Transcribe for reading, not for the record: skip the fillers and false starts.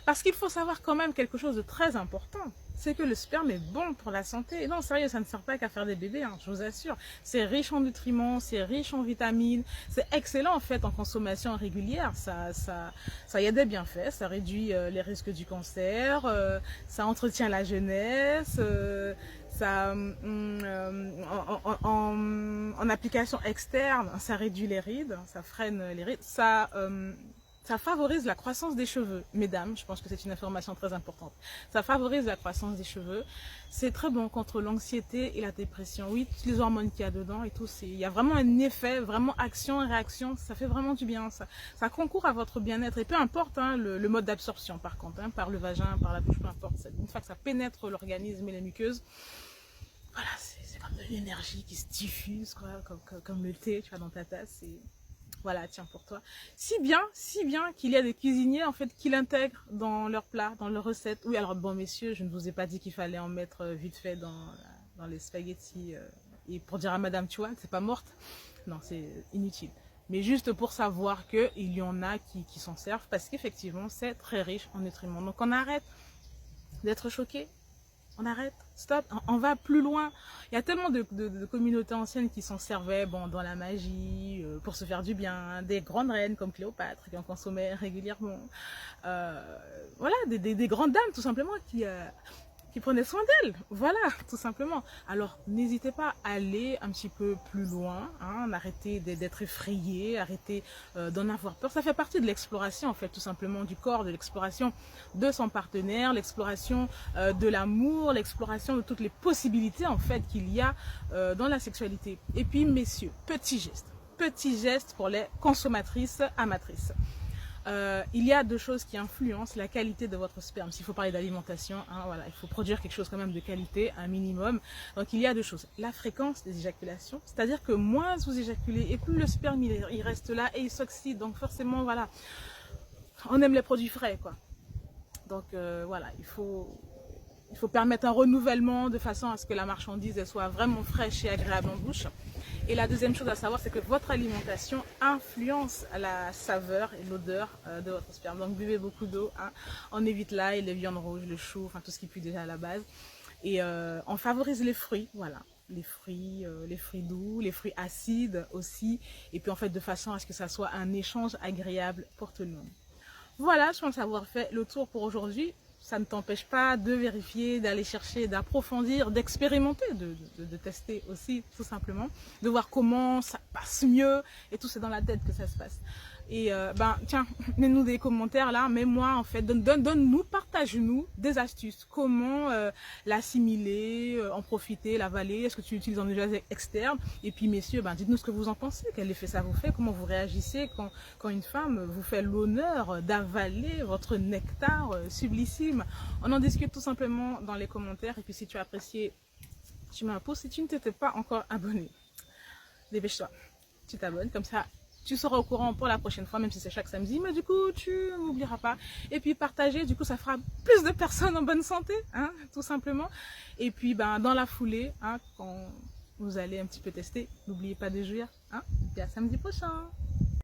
Parce qu'il faut savoir quand même quelque chose de très important. C'est que le sperme est bon pour la santé. Non, sérieux, ça ne sert pas qu'à faire des bébés, hein, je vous assure. C'est riche en nutriments, c'est riche en vitamines. C'est excellent en fait en consommation régulière. Ça y a des bienfaits. Ça réduit les risques du cancer. Ça entretient la jeunesse. Ça, en application externe, ça réduit les rides. Ça freine les rides. Ça favorise la croissance des cheveux. Mesdames, je pense que c'est une information très importante. Ça favorise la croissance des cheveux. C'est très bon contre l'anxiété et la dépression. Oui, toutes les hormones qu'il y a dedans et tout, il y a vraiment un effet, vraiment action et réaction. Ça fait vraiment du bien. Ça concourt à votre bien-être. Et peu importe hein, le mode d'absorption par contre, hein, par le vagin, par la bouche, peu importe. Une fois que ça pénètre l'organisme et les muqueuses, voilà, c'est comme de l'énergie qui se diffuse, quoi, comme le thé, tu vois, dans ta tasse. Voilà, tiens pour toi. Si bien qu'il y a des cuisiniers en fait qui l'intègrent dans leurs plats, dans leurs recettes. Oui, alors bon messieurs, je ne vous ai pas dit qu'il fallait en mettre vite fait dans les spaghettis et pour dire à madame, tu vois, c'est pas morte. Non, c'est inutile. Mais juste pour savoir qu'il y en a qui s'en servent parce qu'effectivement, c'est très riche en nutriments. Donc on arrête d'être choqués. On arrête, stop, on va plus loin. Il y a tellement de communautés anciennes qui s'en servaient dans la magie, pour se faire du bien. Des grandes reines comme Cléopâtre qui en consommaient régulièrement. Voilà, des grandes dames tout simplement qui prenaient soin d'elles. Voilà, tout simplement. Alors, n'hésitez pas à aller un petit peu plus loin, hein, arrêtez d'être effrayé, arrêtez d'en avoir peur. Ça fait partie de l'exploration, en fait, tout simplement, du corps, de l'exploration de son partenaire, l'exploration de l'amour, l'exploration de toutes les possibilités, en fait, qu'il y a dans la sexualité. Et puis, messieurs, petit geste pour les consommatrices amatrices. Il y a deux choses qui influencent la qualité de votre sperme. S'il faut parler d'alimentation, hein, voilà, il faut produire quelque chose quand même de qualité, un minimum. Donc il y a deux choses. La fréquence des éjaculations, c'est-à-dire que moins vous éjaculez et plus le sperme il reste là et il s'oxyde. Donc forcément, voilà, on aime les produits frais, quoi. Donc voilà, il faut permettre un renouvellement de façon à ce que la marchandise elle soit vraiment fraîche et agréable en bouche. Et la deuxième chose à savoir, c'est que votre alimentation influence la saveur et l'odeur de votre sperme. Donc buvez beaucoup d'eau, hein. On évite l'ail, les viandes rouges, le chou, enfin tout ce qui pue déjà à la base. Et on favorise les fruits, voilà. Les fruits doux, les fruits acides aussi. Et puis en fait de façon à ce que ça soit un échange agréable pour tout le monde. Voilà, je pense avoir fait le tour pour aujourd'hui. Ça ne t'empêche pas de vérifier, d'aller chercher, d'approfondir, d'expérimenter, de tester aussi, tout simplement, de voir comment ça passe mieux, et tout c'est dans la tête que ça se passe. Et tiens, mets-nous des commentaires là, mets-moi en fait, donne-nous, partage-nous des astuces, comment l'assimiler, en profiter, l'avaler, est-ce que tu l'utilises en usage externe, et puis messieurs, dites-nous ce que vous en pensez, quel effet ça vous fait, comment vous réagissez quand une femme vous fait l'honneur d'avaler votre nectar sublissime. On en discute tout simplement dans les commentaires, et puis si tu as apprécié, tu mets un pouce, si tu ne t'étais pas encore abonné, dépêche-toi, tu t'abonnes, comme ça tu seras au courant pour la prochaine fois, même si c'est chaque samedi, mais du coup, tu n'oublieras pas. Et puis, partager, du coup, ça fera plus de personnes en bonne santé, hein, tout simplement. Et puis, dans la foulée, hein, quand vous allez un petit peu tester, n'oubliez pas de jouir, hein. Et puis à samedi prochain.